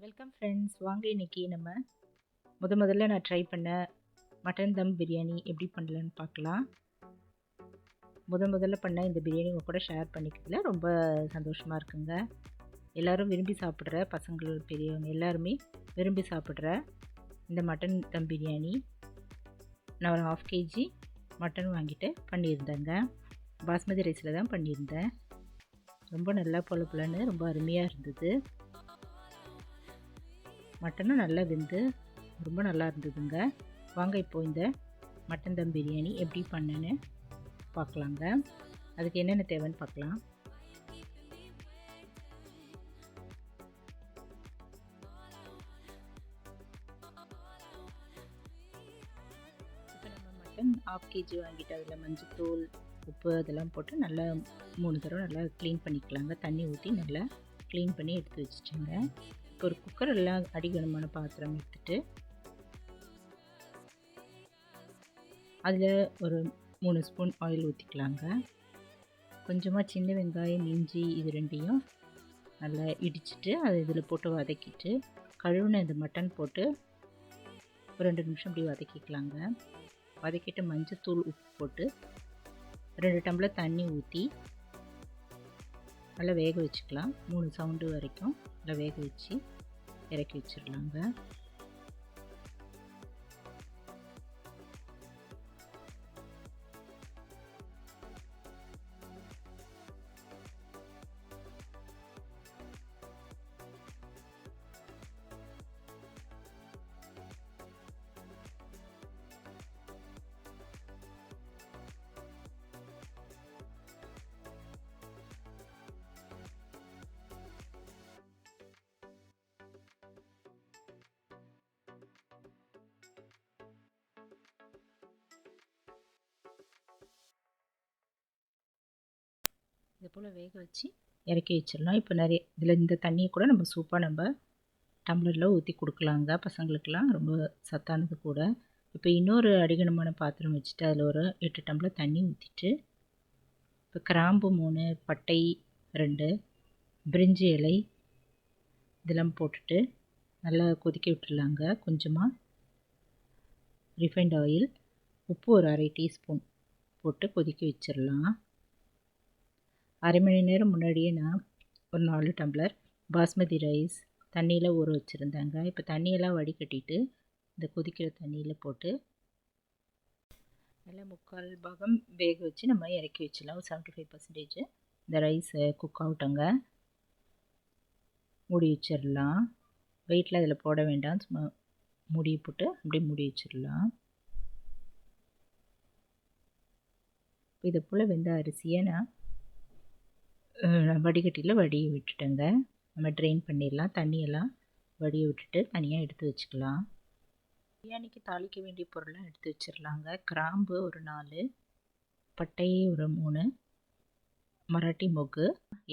Welcome friends. வாங்க இன்னைக்கு நம்ம முதல்ல நான் ட்ரை பண்ண மட்டன் தம் பிரியாணி எப்படி பண்ணலான்னு பார்க்கலாம். முதல்ல பண்ண இந்த பிரியாணி உங்க கூட ஷேர் பண்ணிக்கிறதுல ரொம்ப சந்தோஷமாக இருக்குங்க. எல்லோரும் விரும்பி சாப்பிட்ற பசங்கள் பெரியவங்க எல்லாருமே விரும்பி சாப்பிட்ற இந்த மட்டன் தம் பிரியாணி நான் ஒரு 1/2 kg மட்டன் வாங்கிட்டு பண்ணியிருந்தேங்க. பாஸ்மதி ரைஸில் தான் பண்ணியிருந்தேன். ரொம்ப நல்லா பொலன்னு ரொம்ப அருமையாக இருந்தது. மட்டனும் நல்லா வெந்து ரொம்ப நல்லா இருந்ததுங்க. வாங்க இப்போது இந்த மட்டன் தம் பிரியாணி எப்படி பண்ணேன்னு பார்க்கலாங்க. அதுக்கு என்னென்ன தேவைன்னு பார்க்கலாம். இப்போ நம்ம மட்டன் 1/2 kg வாங்கிட்டு அதில் மஞ்சள்தூள், உப்பு அதெல்லாம் போட்டு நல்லா 3 தடவை நல்லா க்ளீன் பண்ணிக்கலாங்க. தண்ணி ஊற்றி நல்லா க்ளீன் பண்ணி எடுத்து வச்சுட்டேங்க. இப்போ ஒரு குக்கர் எல்லாம் அடிகனமான பாத்திரம் எடுத்துட்டு அதில் ஒரு 3 ஸ்பூன் ஆயில் ஊற்றிக்கலாங்க. கொஞ்சமாக சின்ன வெங்காயம், இஞ்சி இது ரெண்டையும் நல்லா இடிச்சிட்டு அதை இதில் போட்டு வதக்கிட்டு கழுவுன இந்த மட்டன் போட்டு ஒரு 2 நிமிஷம் இப்படி வதக்கிக்கலாங்க. வதக்கிட்டு மஞ்சத்தூள், உப்பு போட்டு 2 டம்ளர் தண்ணி ஊற்றி நல்லா வேக வச்சுக்கலாம். 3 சவுண்டு வரைக்கும் நல்லா வேக வச்சு இறக்கி வச்சிடலாங்க. இது போல் வேக வச்சு இறக்கி வச்சிடலாம். இப்போ நிறைய இதில் இந்த தண்ணியை கூட நம்ம சூப்பாக நம்ம டம்ளரில் ஊற்றி கொடுக்கலாங்க. பசங்களுக்கெல்லாம் ரொம்ப சத்தானது கூட. இப்போ இன்னொரு அடிகனமான பாத்திரம் வச்சுட்டு அதில் ஒரு 8 டம்ளர் தண்ணி ஊற்றிட்டு இப்போ கிராம்பு 3, பட்டை 2, பிரிஞ்சி இலை இதெல்லாம் போட்டுட்டு நல்லா கொதிக்க விட்டுடலாங்க. கொஞ்சமாக ரிஃபைண்ட் ஆயில், உப்பு ஒரு 1/2 டீஸ்பூன் போட்டு கொதிக்க வச்சிடலாம். 1/2 மணி நேரம் முன்னாடியே நான் ஒரு 4 டம்ளர் பாஸ்மதி ரைஸ் தண்ணியில் ஊற வச்சுருந்தேங்க. இப்போ தண்ணியெல்லாம் வடிகட்டிட்டு இந்த கொதிக்கிற தண்ணியில் போட்டு நல்லா 3/4 பாகம் வேக வச்சு நம்ம இறக்கி வச்சிடலாம். ஒரு 75% இந்த ரைஸ் குக் ஆகட்டுங்க. மூடி வச்சிடலாம். வெயிட்டில் அதில் போட வேண்டாம், சும்மா மூடி போட்டு அப்படியே மூடி வச்சிடலாம். இதை போல் வெந்த அரிசியை நான் வடிகட்டியில் வடிய விட்டுட்டேங்க. நம்ம ட்ரெயின் பண்ணிடலாம். தண்ணியெல்லாம் வடிய விட்டுட்டு தனியாக எடுத்து வச்சுக்கலாம். பிரியாணிக்கு தாளிக்க வேண்டிய பொருள்லாம் எடுத்து வச்சிடலாங்க. கிராம்பு ஒரு 4, பட்டை ஒரு 3, மராட்டி மொக்கு,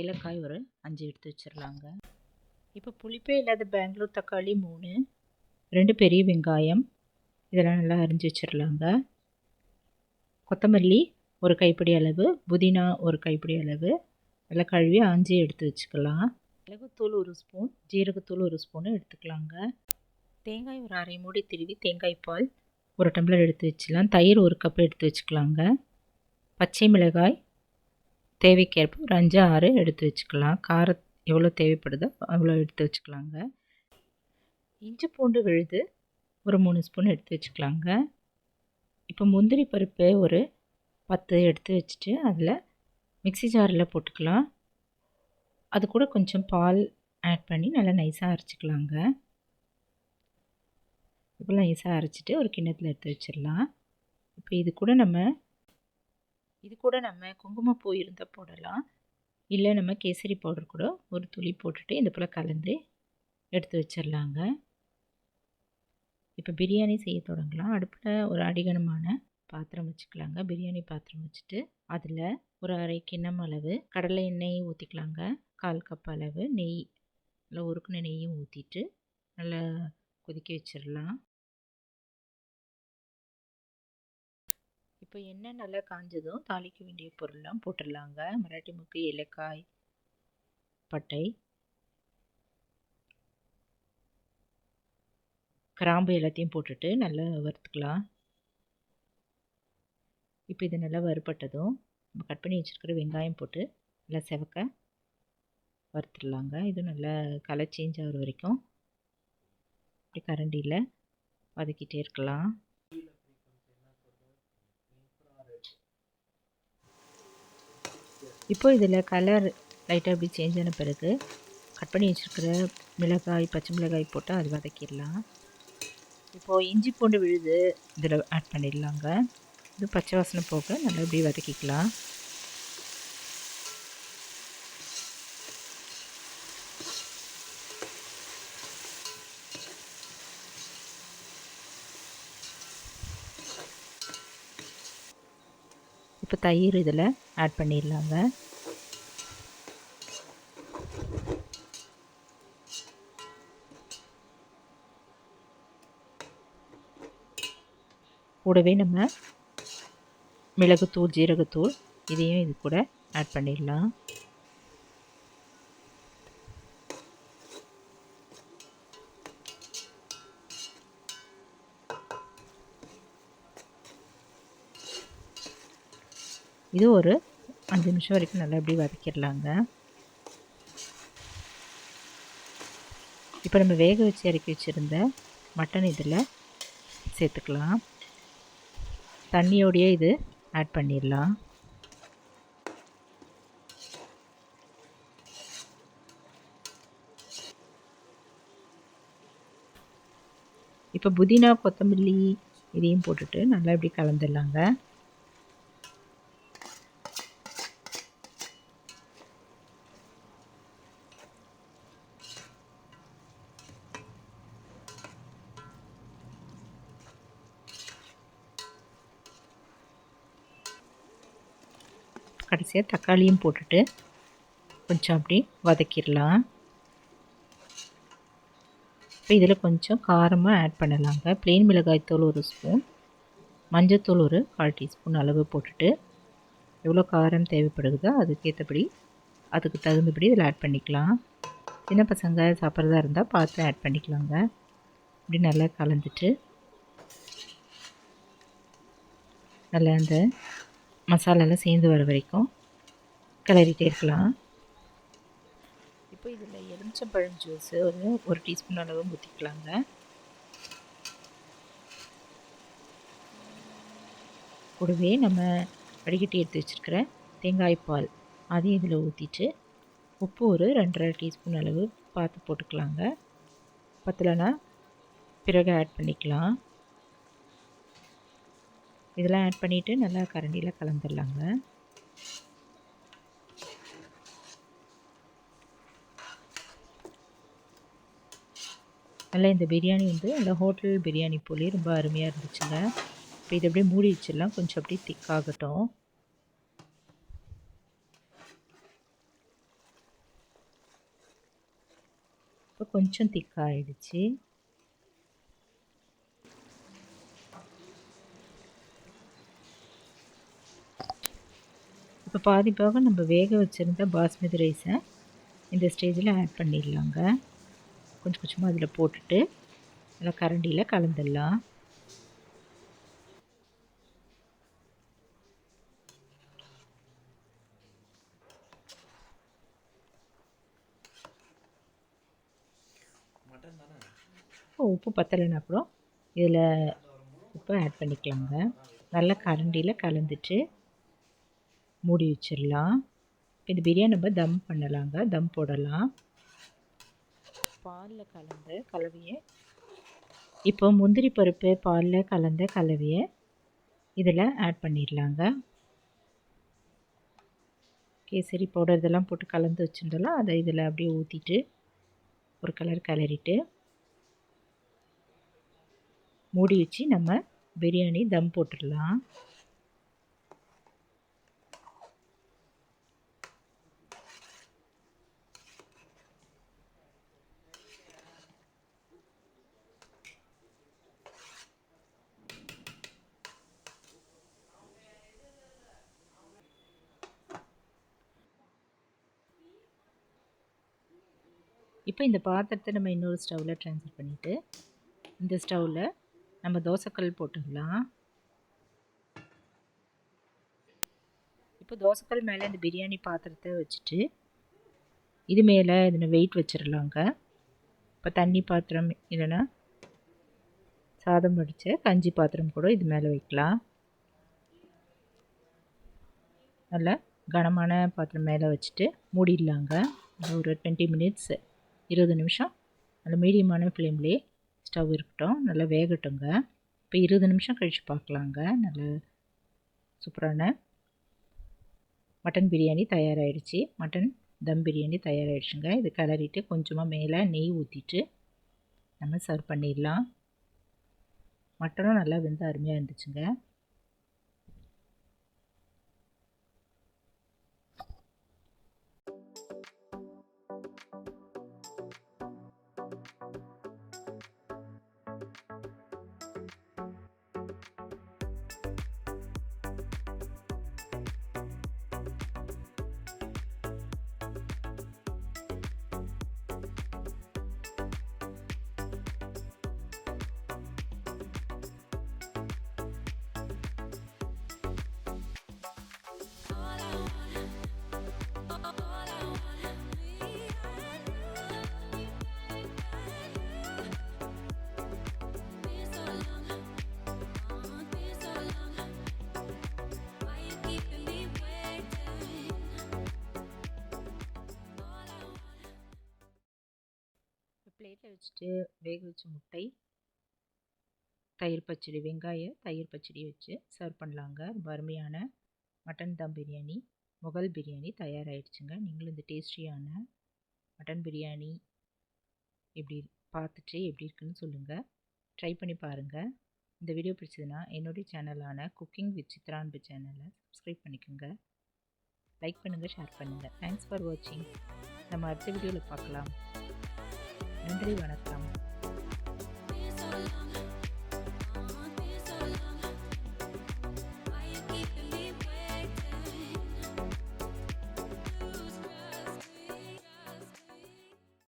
ஏலக்காய் ஒரு 5 எடுத்து வச்சிடலாங்க. இப்போ புளிப்பே இல்லாத பெங்களூர் தக்காளி 3, 2 பெரிய வெங்காயம் இதெல்லாம் நல்லா அரிஞ்சு வச்சிடலாங்க. கொத்தமல்லி ஒரு கைப்பிடி அளவு, புதினா ஒரு கைப்பிடி அளவு நல்லா கழுவி ஆஞ்சி எடுத்து வச்சுக்கலாம். மிளகுத்தூள் 1 ஸ்பூன், ஜீரகத்தூள் 1 ஸ்பூனு எடுத்துக்கலாங்க. தேங்காய் ஒரு 1/2 மூடி திருவி தேங்காய் பால் 1 டம்ளர் எடுத்து வச்சுக்கலாம். தயிர் 1 கப் எடுத்து வச்சுக்கலாங்க. பச்சை மிளகாய் தேவைக்கேற்ப ஒரு 5, 6 எடுத்து வச்சுக்கலாம். காரம் எவ்வளோ தேவைப்படுதோ அவ்வளோ எடுத்து வச்சுக்கலாங்க. இஞ்சி பூண்டு விழுது ஒரு 3 ஸ்பூன் எடுத்து வச்சுக்கலாங்க. இப்போ முந்திரி பருப்பு ஒரு 10 எடுத்து வச்சுட்டு அதில் மிக்ஸி ஜாரில் போட்டுக்கலாம். அது கூட கொஞ்சம் பால் ஆட் பண்ணி நல்லா நைஸாக அரைச்சிக்கலாங்க. இப்போ நைஸாக அரைச்சிட்டு ஒரு கிண்ணத்தில் எடுத்து வச்சிடலாம். இப்போ இது கூட நம்ம குங்குமப்பூ இருந்தால் போடலாம், இல்லை நம்ம கேசரி பவுடர் கூட ஒரு துளி போட்டுட்டு இந்த போல் கலந்து எடுத்து வச்சிடலாங்க. இப்போ பிரியாணி செய்ய தொடங்கலாம். அடுப்பில் ஒரு அடிகனமான பாத்திரம் வச்சுக்கலாங்க. பிரியாணி பாத்திரம் வச்சுட்டு அதில் ஒரு 1/2 கிண்ணம் அளவு கடலை எண்ணெய் ஊற்றிக்கலாங்க. 1/4 கப் அளவு நெய், நல்லா உருக்குன நெய்யும் ஊற்றிட்டு நல்லா கொதிக்க வச்சிடலாம். இப்போ எண்ணெய் நல்லா காஞ்சதும் தாளிக்க வேண்டிய பொருள்லாம் போட்டுடலாங்க. மராட்டி மொக்கு, ஏலக்காய், பட்டை, கிராம்பு எல்லாத்தையும் போட்டுட்டு நல்லா வறுத்துக்கலாம். இப்போ இது நல்லா வறுபட்டதும் நம்ம கட் பண்ணி வச்சுருக்கிற வெங்காயம் போட்டு நல்லா செவக்க வறுத்துடலாங்க. இது நல்லா கலர் சேஞ்ச் ஆகிற வரைக்கும் இப்படி கரண்டியில் வதக்கிட்டே இருக்கலாம். இப்போ இதில் கலர் லைட்டாக இப்படி சேஞ்ச் ஆன பிறகு கட் பண்ணி வச்சுருக்கிற மிளகாய், பச்சை மிளகாய் போட்டு அது வதக்கிடலாம். இப்போது இஞ்சி பூண்டு விழுது இதில் ஆட் பண்ணிடலாங்க. இது பச்சை வாசனை போக நல்லா இப்படி வதக்கிக்கலாம். இப்போ தயிர் இதில் ஆட் பண்ணிடலாங்க. கூடவே நம்ம மிளகுத்தூள், ஜீரகத்தூள் இதையும் இது கூட ஆட் பண்ணிடலாம். இது ஒரு 5 நிமிஷம் வரைக்கும் நல்லா இப்படி வதக்கிடலாங்க. இப்போ நம்ம வேக வச்சு இறக்கி வச்சுருந்த மட்டன் இதில் சேர்த்துக்கலாம். தண்ணியோடையே இது ஆட் பண்ணிடலாம். இப்போ புதினா, கொத்தமல்லி இதையும் போட்டுட்டு நல்லா இப்படி கலந்துடலாங்க. கடைசியாக தக்காளியும் போட்டுட்டு கொஞ்சம் அப்படி வதக்கிடலாம். இப்போ இதில் கொஞ்சம் காரமாக ஆட் பண்ணலாங்க. ப்ளெயின் மிளகாய்த்தூள் 1 ஸ்பூன், மஞ்சத்தூள் ஒரு 1/4 டீஸ்பூன் அளவு போட்டுட்டு எவ்வளோ காரம் தேவைப்படுதோ அதுக்கு தகுந்தபடி இதில் ஆட் பண்ணிக்கலாம். சின்ன பசங்க சாப்பிட்றதா இருந்தால் பார்த்து ஆட் பண்ணிக்கலாங்க. இப்படி நல்லா கலந்துட்டு நல்லா அந்த மசாலாலாம் சேர்ந்து வர வரைக்கும் கிளறிட்டே இருக்கலாம். இப்போ இதில் எலுமிச்சம்பழம் ஜூஸு ஒரு டீஸ்பூன் அளவு ஊற்றிக்கலாங்க. கூடவே நம்ம வடிகட்டி எடுத்து வச்சுருக்கிற தேங்காய் பால் அதையும் இதில் ஊற்றிட்டு உப்பு ஒரு 2.5 டீஸ்பூன் அளவு பார்த்து போட்டுக்கலாங்க. பத்தலைனா பிறகு ஆட் பண்ணிக்கலாம். இதெல்லாம் ஆட் பண்ணிவிட்டு நல்லா கரண்டியில் கலந்துடலாங்க. நல்லா இந்த பிரியாணி இந்த ஹோட்டல் பிரியாணி போலே ரொம்ப அருமையாக இருந்துச்சுங்க. இப்போ இதை அப்படியே மூடி வச்சிடலாம். கொஞ்சம் அப்படியே திக்காகட்டும். இப்போ கொஞ்சம் திக்காகிடுச்சு. இப்போ பாதி பாகம் நம்ம வேக வச்சுருந்த பாஸ்மதி ரைஸை இந்த ஸ்டேஜில் ஆட் பண்ணிடலாங்க. கொஞ்சம் கொஞ்சமாக அதில் போட்டுட்டு நல்லா கரண்டியில் கலந்துடலாம். உப்பு பத்தலைன்னா கூட இதில் உப்பு ஆட் பண்ணிக்கலாங்க. நல்லா கரண்டியில் கலந்துட்டு மூடி வச்சிடலாம். இந்த பிரியாணி நம்ம தம் பண்ணலாங்க. தம் போடலாம். பாலில் கலந்த கலவையை இப்போ முந்திரி பருப்பு பாலில் கலந்த கலவையை இதில் ஆட் பண்ணிடலாங்க. கேசரி பவுடர் இதெல்லாம் போட்டு கலந்து வச்சுருந்தோம்ல, அதை இதில் அப்படியே ஊற்றிட்டு ஒரு கலர் கிளறிட்டு மூடி வச்சு நம்ம பிரியாணி தம் போட்டுடலாம். இப்போ இந்த பாத்திரத்தை நம்ம இன்னொரு ஸ்டவ்வில் ட்ரான்ஸ்ஃபர் பண்ணிவிட்டு இந்த ஸ்டவ்வில் நம்ம தோசைக்கல் போட்டுடலாம். இப்போ தோசைக்கல் மேலே இந்த பிரியாணி பாத்திரத்தை வச்சுட்டு இது மேலே இதில் வெயிட் வச்சிடலாங்க. இப்போ தண்ணி பாத்திரம் இல்லைன்னா சாதம் வடித்த கஞ்சி பாத்திரம் கூட இது மேலே வைக்கலாம். நல்லா கனமான பாத்திரம் மேலே வச்சுட்டு மூடிடலாங்க. ஒரு 20 மினிட்ஸ் 20 நிமிஷம் நல்ல மீடியமான ஃப்ளேம்லேயே ஸ்டவ் இருக்கட்டும், நல்லா வேகட்டுங்க. இப்போ 20 நிமிஷம் கழித்து பார்க்கலாங்க. நல்ல சூப்பரான மட்டன் பிரியாணி தயாராகிடுச்சு. மட்டன் தம் பிரியாணி தயாராகிடுச்சுங்க. இது கிளறிட்டு கொஞ்சமாக மேலே நெய் ஊற்றிட்டு நம்ம சர்வ் பண்ணிடலாம். மட்டனும் நல்லா வெந்து அருமையாக இருந்துச்சுங்க. பிளேட்டில் வச்சுட்டு வேக வச்ச முட்டை, தயிர் பச்சடி, தயிர் பச்சடி வச்சு சர்வ் பண்ணலாங்க. ரொம்ப அருமையான மட்டன் தம் பிரியாணி, முகல் பிரியாணி தயாராகிடுச்சுங்க. நீங்களும் இந்த டேஸ்டியான மட்டன் பிரியாணி எப்படி இருக்குன்னு சொல்லுங்கள். ட்ரை பண்ணி பாருங்கள். இந்த வீடியோ பிடிச்சதுன்னா என்னுடைய சேனலான குக்கிங் வித் சித்ரா அன்பு சேனலை சப்ஸ்கிரைப் பண்ணிக்கோங்க. லைக் பண்ணுங்கள், ஷேர் பண்ணுங்கள். தேங்க்ஸ் ஃபார் வாட்சிங். நம்ம அடுத்த வீடியோவில் பார்க்கலாம். நன்றி, வணக்கம்.